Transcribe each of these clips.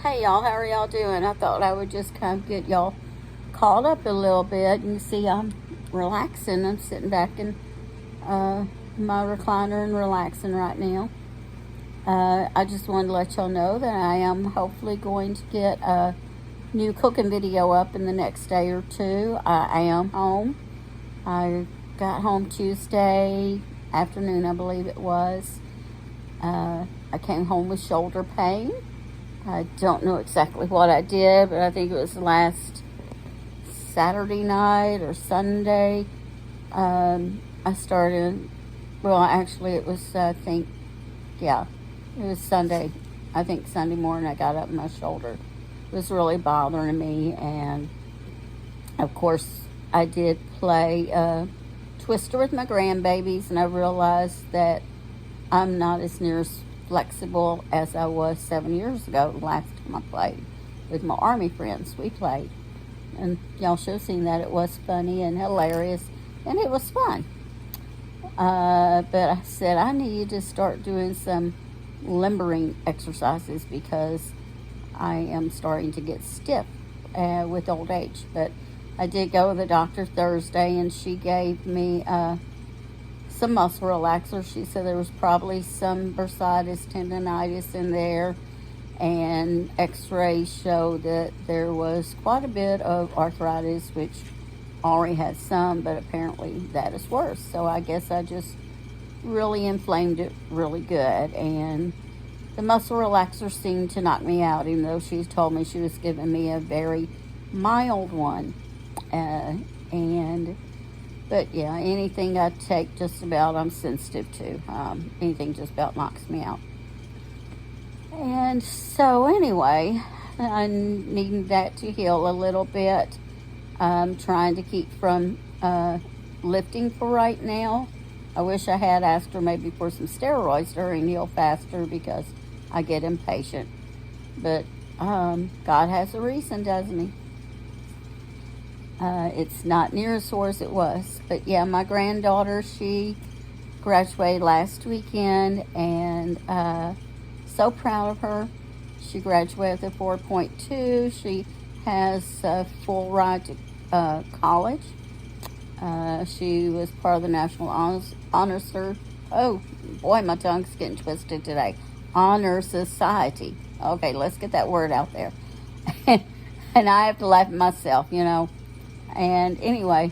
Hey y'all, how are y'all doing? I thought I would just kind of get y'all caught up a little bit. You see, I'm relaxing. I'm sitting back in my recliner and relaxing right now. I just wanted to let y'all know that I am hopefully going to get a new cooking video up in the next day or two. I am home. I got home Tuesday afternoon, I believe it was. I came home with shoulder pain. I don't know exactly what I did, but I think it was last Saturday night or Sunday. I started, well, actually, it was, yeah, it was Sunday. I think Sunday morning I got up and my shoulder was really bothering me. And of course, I did play Twister with my grandbabies, and I realized that I'm not as near as flexible as I was 7 years ago. Last time I played with my Army friends, we played. And y'all should have seen that. It was funny and hilarious, and it was fun. But I said I need to start doing some limbering exercises because I am starting to get stiff with old age. But I did go to the doctor Thursday, and she gave me some muscle relaxer. She said there was probably some bursitis, tendonitis in there, and x-rays showed that there was quite a bit of arthritis, which already had some, but apparently that is worse. So I guess I just really inflamed it really good, and the muscle relaxer seemed to knock me out, even though she told me she was giving me a very mild one. But yeah, anything I take just about I'm sensitive to. Anything just about knocks me out. And so anyway, I need that to heal a little bit. I'm trying to keep from lifting for right now. I wish I had asked her maybe for some steroids to hurry and heal faster because I get impatient. But God has a reason, doesn't he? It's not near as sore as it was. But yeah, my granddaughter, she graduated last weekend, and so proud of her. She graduated with a 4.2. She has a full ride to college. She was part of the National Honors Oh boy, my tongue's getting twisted today. Honor Society. Okay, let's get that word out there. And I have to laugh at myself, you know. And anyway,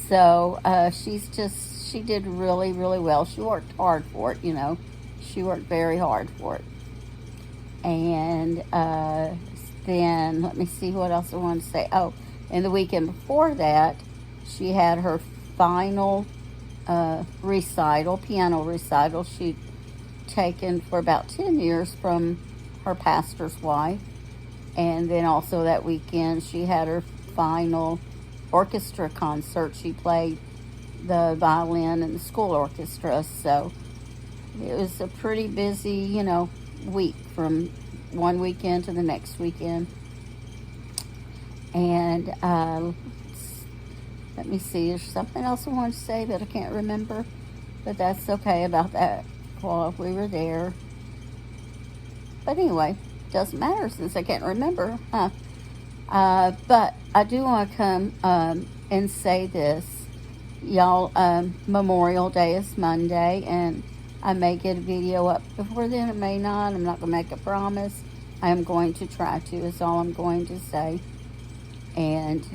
so she did really, really well. She worked hard for it, you know. She worked very hard for it. And then, let me see what else I want to say. Oh, and the weekend before that, she had her final recital, piano recital. She'd taken for about 10 years from her pastor's wife. And then also that weekend, she had her final orchestra concert. She played the violin in the school orchestra. So it was a pretty busy, you know, week from one weekend to the next weekend. And let me see, there's something else I want to say that I can't remember, but that's okay about that while we were there. But anyway, doesn't matter since I can't remember, huh? But I do want to come and say this. Y'all, Memorial Day is Monday, and I may get a video up before then. It may not. I'm not going to make a promise. I am going to try to, is all I'm going to say. And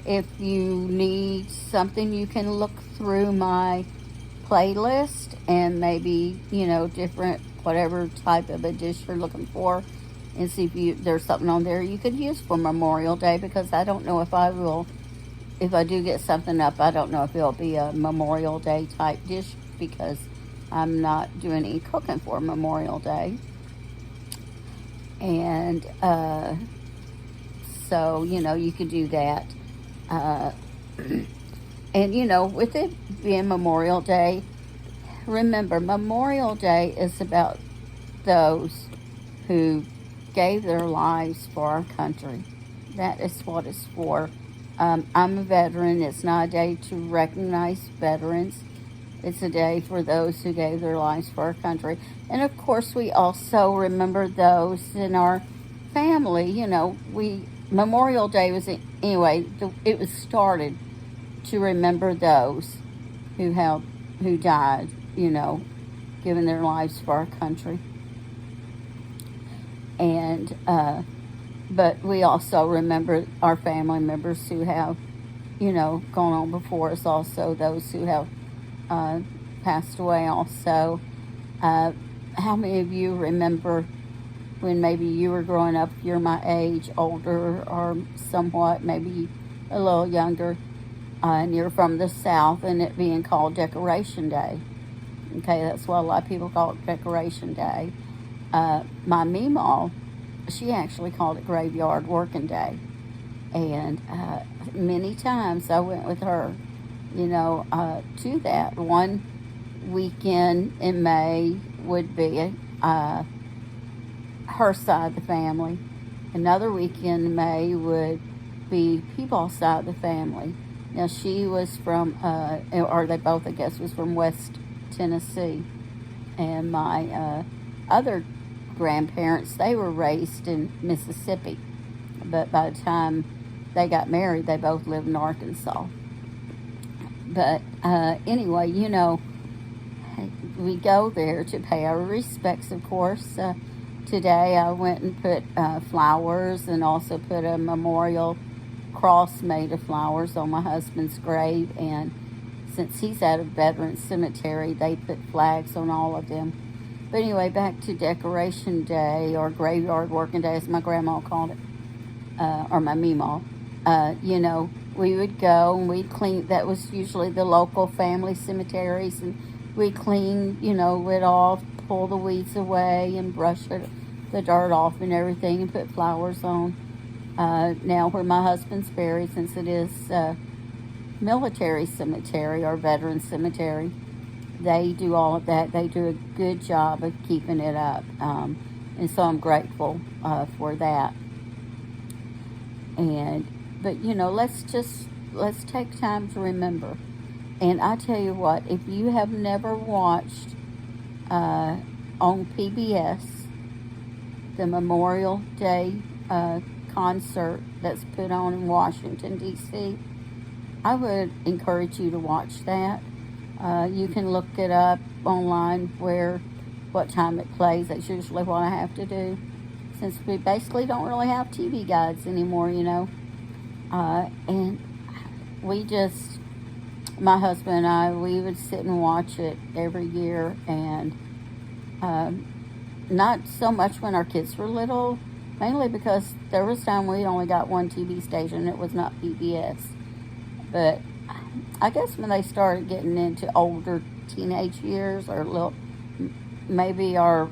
if you need something, you can look through my playlist and maybe, you know, different, whatever type of a dish you're looking for, and see if there's something on there you could use for Memorial Day, because I don't know if I do get something up, I don't know if it'll be a Memorial Day type dish, because I'm not doing any cooking for Memorial Day. And so, you know, you could do that. And, you know, with it being Memorial Day, remember, Memorial Day is about those who gave their lives for our country. That is what it's for. I'm a veteran. It's not a day to recognize veterans. It's a day for those who gave their lives for our country. And of course, we also remember those in our family. Memorial Day was, anyway, it was started to remember those who died, giving their lives for our country. And, but we also remember our family members who have, gone on before us, also those who have passed away also. How many of you remember when maybe you were growing up, you're my age, older, or somewhat, maybe a little younger, and you're from the South, and it being called Decoration Day? Okay, that's what a lot of people call it, Decoration Day. My Meemaw, she actually called it Graveyard Working Day. And many times I went with her, to that. One weekend in May would be her side of the family. Another weekend in May would be Peeball's side of the family. Now, she was from, or they both, I guess, was from West Tennessee. And my other grandparents, they were raised in Mississippi. But by the time they got married, they both lived in Arkansas. But anyway, we go there to pay our respects, of course. Today I went and put flowers, and also put a memorial cross made of flowers on my husband's grave. And since he's at a veteran cemetery, they put flags on all of them. But anyway, back to Decoration Day, or Graveyard Working Day, as my grandma called it, or my Meemaw. We would go and we'd clean. That was usually the local family cemeteries, and we'd clean, it off, pull the weeds away, and brush the dirt off and everything, and put flowers on. Now, where my husband's buried, since it is military cemetery or veteran cemetery, they do all of that. They do a good job of keeping it up, and so I'm grateful for that. But let's take time to remember. And I tell you what, if you have never watched on PBS the Memorial Day concert that's put on in Washington, D.C., I would encourage you to watch that. You can look it up online what time it plays. That's usually what I have to do, since we basically don't really have TV guides anymore, and my husband and I, we would sit and watch it every year. And not so much when our kids were little, mainly because there was time we only got one TV station. It was not PBS. But I guess when they started getting into older teenage years, or maybe our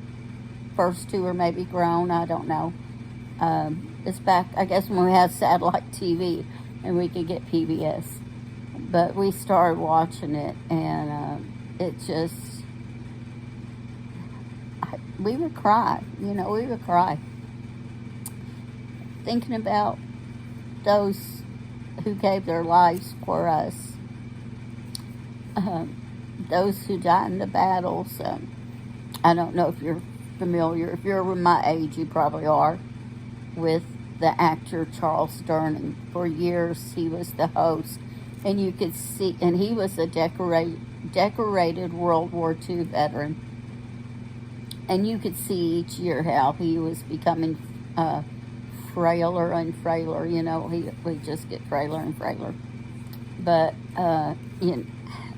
first two are maybe grown, I don't know. It's back, I guess, when we had satellite TV and we could get PBS. But we started watching it, and we would cry, we would cry. Thinking about those who gave their lives for us, those who died in the battles. I don't know if you're familiar, if you're my age, you probably are, with the actor Charles Durning. For years, he was the host, and you could see, and he was a decorated World War II veteran, and you could see each year how he was becoming frailer and frailer. We just get frailer and frailer. But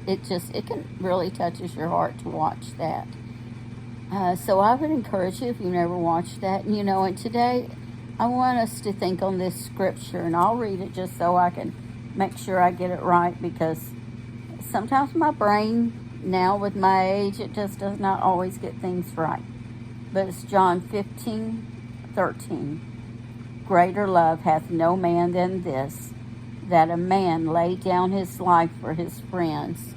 it can really touches your heart to watch that. So I would encourage you, if you never watched that, and today I want us to think on this scripture, and I'll read it just so I can make sure I get it right, because sometimes my brain, now with my age, it just does not always get things right. But it's John 15:13. Greater love hath no man than this, that a man lay down his life for his friends.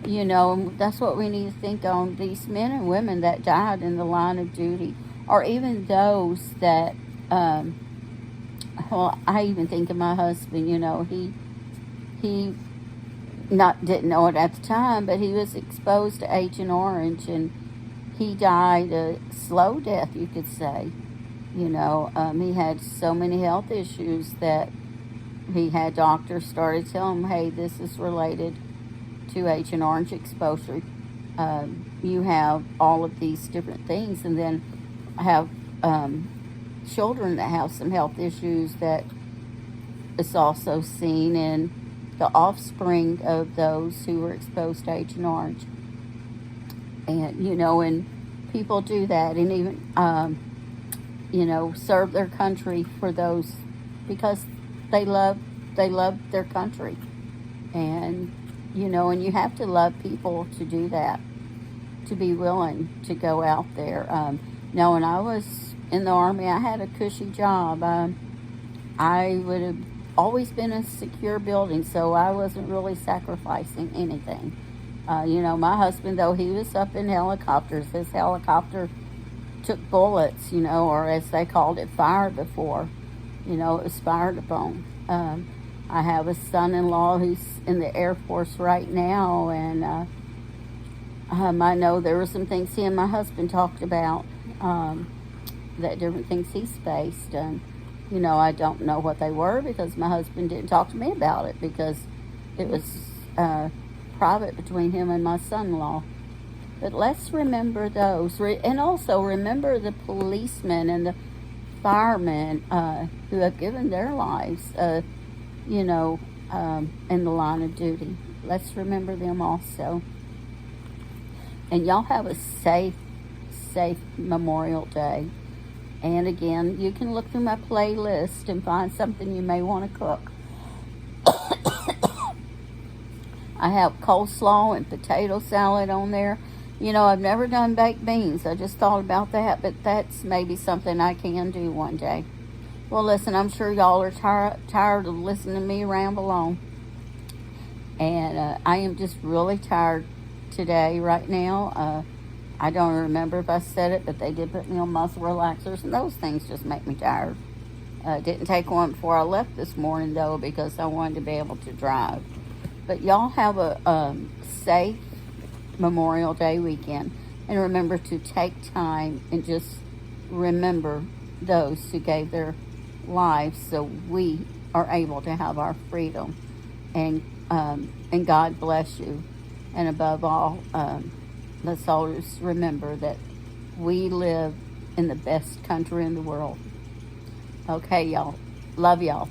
And that's what we need to think on, these men and women that died in the line of duty, or even those that, I even think of my husband. He not didn't know it at the time, but he was exposed to Agent Orange, and he died a slow death, you could say. He had so many health issues that he had doctors started telling him, hey, this is related to Agent Orange exposure. You have all of these different things, and then I have children that have some health issues that is also seen in the offspring of those who were exposed to Agent Orange. And, and people do that, and even, serve their country for those, because they love their country. And, and you have to love people to do that, to be willing to go out there. Now, when I was in the Army, I had a cushy job. I would have always been in a secure building, so I wasn't really sacrificing anything. My husband, though, he was up in helicopters. His helicopter took bullets, or as they called it, fire before. It was fired upon. I have a son-in-law who's in the Air Force right now, and I know there were some things he and my husband talked about, that different things he's faced, and I don't know what they were because my husband didn't talk to me about it, because it was private between him and my son-in-law. But let's remember those, and also remember the policemen and the firemen who have given their lives, in the line of duty. Let's remember them also. And y'all have a safe Memorial Day. And again, you can look through my playlist and find something you may want to cook. I have coleslaw and potato salad on there. I've never done baked beans. I just thought about that, but that's maybe something I can do one day. Well, listen, I'm sure y'all are tired of listening to me ramble on. And I am just really tired today, right now. I don't remember if I said it, but they did put me on muscle relaxers, and those things just make me tired. Didn't take one before I left this morning, though, because I wanted to be able to drive. But y'all have a safe Memorial Day weekend. And remember to take time and just remember those who gave their lives so we are able to have our freedom. And God bless you. And above all, let's always remember that we live in the best country in the world. Okay, y'all. Love y'all.